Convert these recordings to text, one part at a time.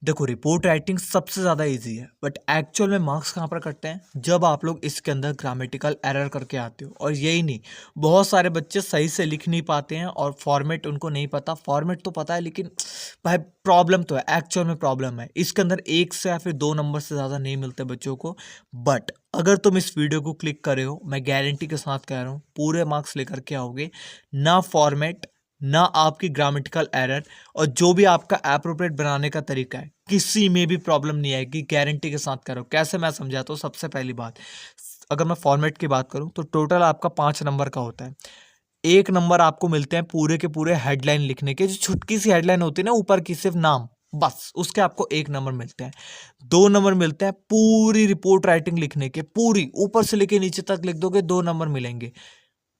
देखो, report writing सबसे ज़्यादा इजी है, बट एक्चुअल में मार्क्स कहाँ पर कटते हैं जब आप लोग इसके अंदर ग्रामेटिकल एरर करके आते हो। और यही नहीं, बहुत सारे बच्चे सही से लिख नहीं पाते हैं और फॉर्मेट उनको नहीं पता। फॉर्मेट तो पता है लेकिन भाई प्रॉब्लम तो है, एक्चुअल में प्रॉब्लम है। इसके अंदर 1 से या फिर 2 नंबर से ज़्यादा नहीं मिलते बच्चों को। बट अगर तुम इस वीडियो को क्लिक करे हो, मैं गारंटी के साथ कह रहा हूँ पूरे मार्क्स लेकर के आओगे। ना फॉर्मेट, ना आपकी ग्रामेटिकल एरर, और जो भी आपका एप्रोप्रिएट बनाने का तरीका है, किसी में भी प्रॉब्लम नहीं आएगी, गारंटी के साथ करो। कैसे मैं समझाता हूँ। सबसे पहली बात, अगर मैं फॉर्मेट की बात करूँ तो टोटल आपका 5 नंबर का होता है। 1 नंबर आपको मिलते हैं पूरे के पूरे हेडलाइन लिखने के, जो छुटकी सी हेडलाइन होती है ना ऊपर की, सिर्फ नाम, बस उसके आपको 1 नंबर मिलते हैं। 2 नंबर मिलते हैं पूरी रिपोर्ट राइटिंग लिखने के, पूरी ऊपर से लेके नीचे तक लिख दोगे, 2 नंबर मिलेंगे।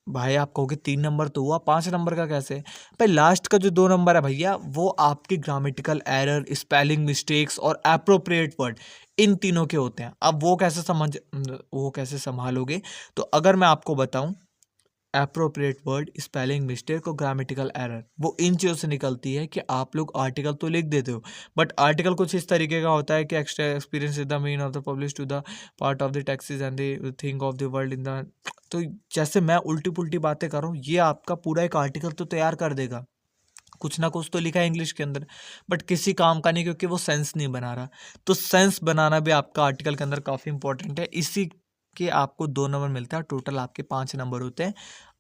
भाई आप कहोगे 3 नंबर तो हुआ, 5 नंबर का कैसे? भाई लास्ट का जो 2 नंबर है भैया, वो आपकी ग्रामेटिकल एरर, स्पेलिंग मिस्टेक्स और एप्रोप्रिएट वर्ड, इन तीनों के होते हैं। अब वो कैसे संभालोगे? तो अगर मैं आपको बताऊं, एप्रोप्रिएट वर्ड, स्पेलिंग मिस्टेक और ग्रामेटिकल एरर, वो इन चीज़ों से निकलती है कि आप लोग आर्टिकल तो लिख देते हो, बट आर्टिकल कुछ इस तरीके का होता है कि extra experience is the mean of the publish to the part of the texts and the thing of the world in the. तो जैसे मैं उल्टी पुल्टी बातें कर रहा हूँ, ये आपका पूरा एक आर्टिकल तो तैयार कर देगा। कुछ ना कुछ तो लिखा है इंग्लिश के अंदर, बट किसी काम का नहीं, क्योंकि वो सेंस नहीं बना रहा। तो सेंस बनाना भी आपका आर्टिकल के अंदर काफ़ी इंपॉर्टेंट है। इसी के आपको 2 नंबर मिलता है, टोटल आपके 5 नंबर होते हैं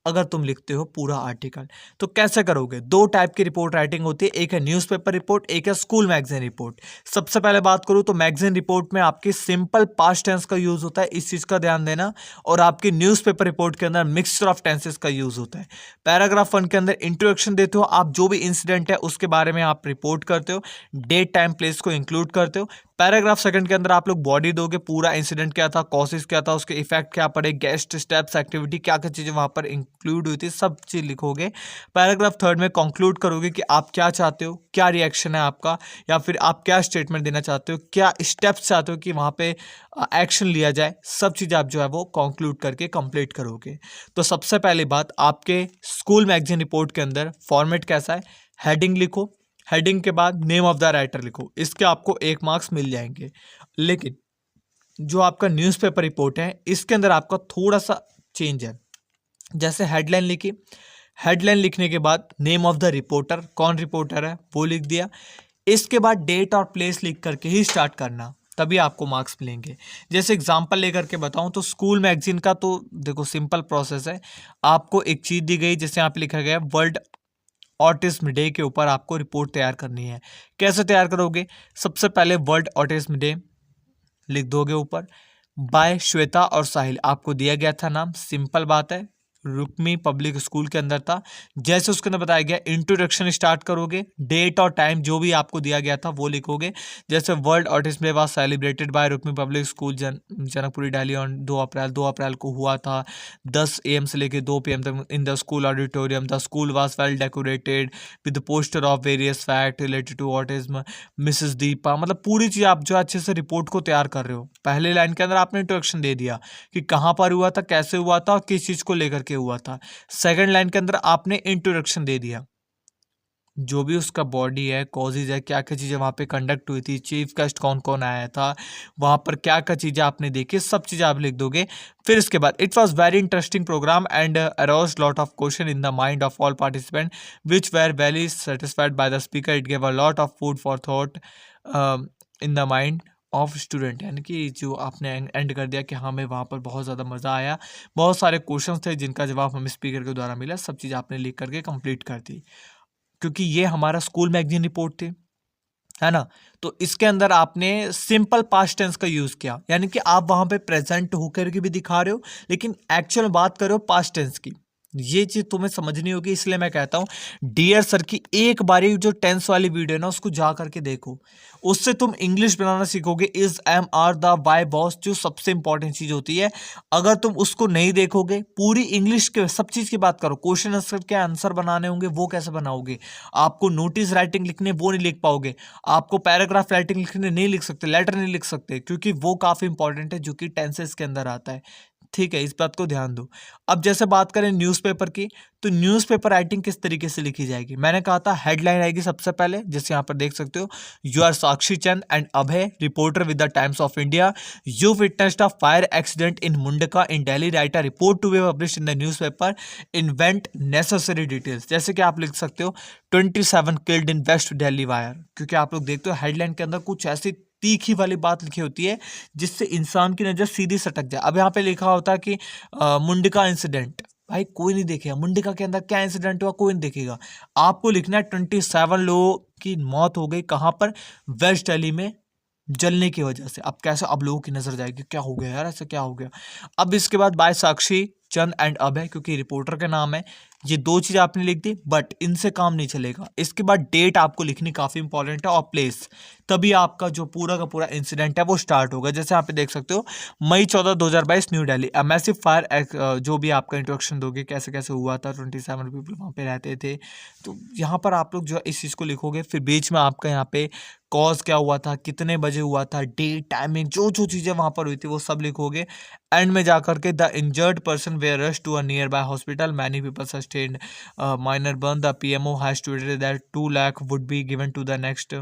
अगर तुम लिखते हो पूरा आर्टिकल। तो कैसे करोगे? 2 टाइप की रिपोर्ट राइटिंग होती है, एक है न्यूज़पेपर रिपोर्ट, एक है स्कूल मैगजीन रिपोर्ट। सबसे पहले बात करूँ तो मैगजीन रिपोर्ट में आपकी सिंपल पास्ट टेंस का यूज होता है, इस चीज़ का ध्यान देना। और आपकी न्यूज़पेपर रिपोर्ट के अंदर मिक्सचर ऑफ टेंसेस का यूज होता है। पैराग्राफ 1 के अंदर इंट्रोडक्शन देते हो, आप जो भी इंसिडेंट है उसके बारे में आप रिपोर्ट करते हो, डेट टाइम प्लेस को इंक्लूड करते हो। पैराग्राफ 2 के अंदर आप लोग बॉडी दोगे, पूरा इंसिडेंट क्या था, कॉसेस क्या था, उसके इफेक्ट क्या पड़े, गेस्ट स्टेप्स, एक्टिविटी, क्या क्या चीज़ें वहाँ पर इंक्लूड हुई थी, सब चीज़ लिखोगे। पैराग्राफ 3 में कंक्लूड करोगे कि आप क्या चाहते हो, क्या रिएक्शन है आपका, या फिर आप क्या स्टेटमेंट देना चाहते हो, क्या स्टेप्स चाहते हो कि वहाँ पे एक्शन लिया जाए। सब चीज़ आप जो है वो कंक्लूड करके कंप्लीट करोगे। तो सबसे पहली बात, आपके स्कूल मैगजीन रिपोर्ट के अंदर फॉर्मेट कैसा है? हेडिंग लिखो, हेडिंग के बाद नेम ऑफ द राइटर लिखो, इसके आपको 1 मार्क्स मिल जाएंगे। लेकिन जो आपका न्यूज़पेपर रिपोर्ट है, इसके अंदर आपका थोड़ा सा चेंज है। जैसे हेडलाइन लिखी, हेडलाइन लिखने के बाद नेम ऑफ द रिपोर्टर, कौन रिपोर्टर है वो लिख दिया। इसके बाद डेट और प्लेस लिख करके ही स्टार्ट करना, तभी आपको मार्क्स मिलेंगे। जैसे एग्जांपल लेकर के बताऊं तो स्कूल मैगजीन का तो देखो सिंपल प्रोसेस है। आपको एक चीज़ दी गई, जैसे यहाँ पे लिखा गया वर्ल्ड ऑटिज्म डे के ऊपर आपको रिपोर्ट तैयार करनी है। कैसे तैयार करोगे? सबसे पहले वर्ल्ड ऑटिज्म डे लिख दोगे ऊपर, बाय श्वेता और साहिल, आपको दिया गया था नाम, सिंपल बात है, रुक्मी पब्लिक स्कूल के अंदर था। जैसे उसके अंदर बताया गया, इंट्रोडक्शन स्टार्ट करोगे, डेट और टाइम जो भी आपको दिया गया था वो लिखोगे। जैसे world autism day was celebrated by Rukmi public school Janakpuri Delhi on 2 अप्रैल को हुआ था 10 AM से लेकर 2 PM तक in the school auditorium. The school was well decorated with poster of various fact related to autism Mrs Deepa. मतलब पूरी चीज़ आप जो अच्छे से रिपोर्ट को तैयार कर रहे हो। पहले लाइन के अंदर आपने इंट्रोडक्शन दे दिया कि कहाँ पर हुआ था, कैसे हुआ था और किस चीज़ को लेकर के हुआ था। सेकंड लाइन के अंदर आपने इंट्रोडक्शन दे दिया, जो भी उसका बॉडी है, कॉजेज है, क्या क्या चीज़ें वहाँ पे कंडक्ट हुई थी, चीफ गेस्ट कौन कौन आया था, वहाँ पर क्या क्या चीज़ें आपने देखी, सब चीज़ें आप लिख दोगे। फिर इसके बाद it was very interesting programme and arose lot of question in the mind of all participant which were very satisfied by the speaker. It gave a lot of food for thought in the mind of student. यानी कि जो आपने and कर दिया कि हमें वहाँ पर बहुत ज़्यादा मज़ा आया, बहुत सारे क्वेश्चंस थे जिनका जवाब हमें स्पीकर के द्वारा मिला, सब चीज़ आपने लिख करके कंप्लीट कर दी। क्योंकि ये हमारा स्कूल मैगजीन रिपोर्ट थी, है ना। तो इसके अंदर आपने सिंपल पास्ट टेंस का यूज किया, यानी कि आप वहां पे प्रेजेंट होकर के भी दिखा रहे हो, लेकिन एक्चुअल बात कर रहे हो पास्ट टेंस की। ये चीज तुम्हें समझनी होगी, इसलिए मैं कहता हूं डियर सर की एक बारी जो टेंस वाली वीडियो है ना, उसको जा करके देखो, उससे तुम इंग्लिश बनाना सीखोगे। Is M R the Y boss, जो सबसे इंपॉर्टेंट चीज होती है। अगर तुम उसको नहीं देखोगे, पूरी इंग्लिश के सब चीज की बात करो, क्वेश्चन आंसर के आंसर बनाने होंगे, वो कैसे बनाओगे? आपको नोटिस राइटिंग लिखने, वो नहीं लिख पाओगे। आपको पैराग्राफ राइटिंग लिखने नहीं लिख सकते, लेटर नहीं लिख सकते, क्योंकि वो काफी इंपॉर्टेंट है, जो कि टेंसेस के अंदर आता है। ठीक है, इस बात को ध्यान दो। अब जैसे बात करें न्यूज़पेपर की, तो न्यूज़पेपर राइटिंग किस तरीके से लिखी जाएगी। मैंने कहा था हेडलाइन आएगी सबसे पहले, जैसे यहाँ पर देख सकते हो, you are Sakshi Chand and Abhay reporter with the Times of India, you witnessed a fire accident in Mundka in Delhi, write a report to be published in the newspaper, invent necessary details. जैसे कि आप लिख सकते हो 27 killed in west Delhi fire, क्योंकि आप लोग देखते हो हेडलाइन के अंदर कुछ ऐसी तीखी वाली बात लिखी होती है जिससे इंसान की नजर सीधी सटक जाए। अब यहाँ पे लिखा होता है कि मुंडका इंसिडेंट, भाई कोई नहीं देखेगा मुंडका के अंदर क्या इंसिडेंट हुआ, कोई नहीं देखेगा। आपको लिखना है 27 लोगों की मौत हो गई, कहां पर, वेस्ट दिल्ली में, जलने की वजह से। अब कैसे, अब लोगों की नजर जाएगी क्या हो गया यार, ऐसा क्या हो गया। अब इसके बाद बाय साक्षी चंद एंड अभय, क्योंकि रिपोर्टर का नाम है, ये दो चीज आपने लिख दी, बट इनसे काम नहीं चलेगा। इसके बाद डेट आपको लिखनी काफी इंपॉर्टेंट है और प्लेस, तभी आपका जो पूरा का पूरा इंसिडेंट है वो स्टार्ट होगा। जैसे यहाँ पे देख सकते हो, मई 14 2022 new Delhi, a massive fire, जो भी आपका इंट्रोडक्शन दोगे कैसे कैसे हुआ था, 27 पीपल वहाँ पे रहते थे, तो यहाँ पर आप लोग जो इस चीज़ को लिखोगे। फिर बीच में आपका यहाँ पे कॉज क्या हुआ था, कितने बजे हुआ था, डेट, टाइमिंग, जो जो चीज़ें वहाँ पर हुई थी वो सब लिखोगे। एंड में जाकर के the injured person were rush to a nearby hospital, many people sustained minor burn, the PMO has stated that 2 lakh would be given to the next.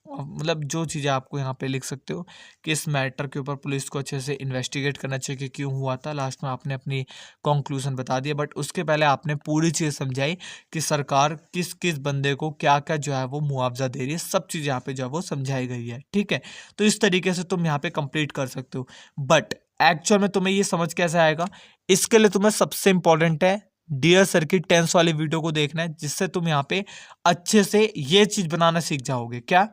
मतलब जो चीज़ें आपको यहाँ पे लिख सकते हो कि इस मैटर के ऊपर पुलिस को अच्छे से इन्वेस्टिगेट करना चाहिए कि क्यों हुआ था। लास्ट में आपने अपनी कंक्लूजन बता दिया, बट उसके पहले आपने पूरी चीज़ समझाई कि सरकार किस किस बंदे को क्या क्या जो है वो मुआवजा दे रही है, सब चीज़ यहाँ पे जो है वो समझाई गई है, ठीक है। तो इस तरीके से तुम यहाँ पे कंप्लीट कर सकते हो, बट एक्चुअल में तुम्हें ये समझ कैसे आएगा, इसके लिए तुम्हें सबसे इंपॉर्टेंट है डियर सर की टेंस वाली वीडियो को देखना है, जिससे तुम यहाँ पे अच्छे से ये चीज बनाना सीख जाओगे। क्या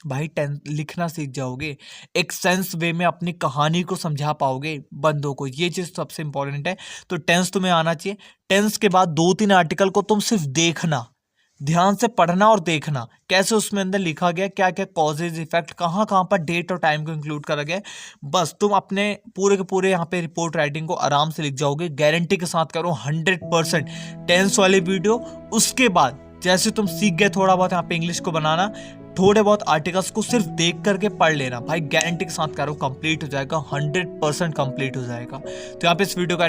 भाई, टेंस लिखना सीख जाओगे, एक सेंस वे में अपनी कहानी को समझा पाओगे बंदों को, ये चीज सबसे इंपॉर्टेंट है। तो टेंस तुम्हें आना चाहिए। टेंस के बाद 2-3 आर्टिकल को तुम सिर्फ देखना, ध्यान से पढ़ना और देखना कैसे उसमें अंदर लिखा गया, क्या क्या कॉजेज इफेक्ट, कहाँ कहाँ पर डेट और टाइम को इंक्लूड करा गया है। बस तुम अपने पूरे के पूरे यहाँ पे रिपोर्ट राइटिंग को आराम से लिख जाओगे, गारंटी के साथ करो 100% टेंस वाली वीडियो। उसके बाद जैसे तुम सीख गए थोड़ा बहुत यहाँ पे इंग्लिश को बनाना, थोड़े बहुत आर्टिकल्स को सिर्फ देख करके पढ़ लेना, भाई गारंटी के साथ करो कंप्लीट हो जाएगा, 100% कंप्लीट हो जाएगा। तो यहाँ पे इस वीडियो का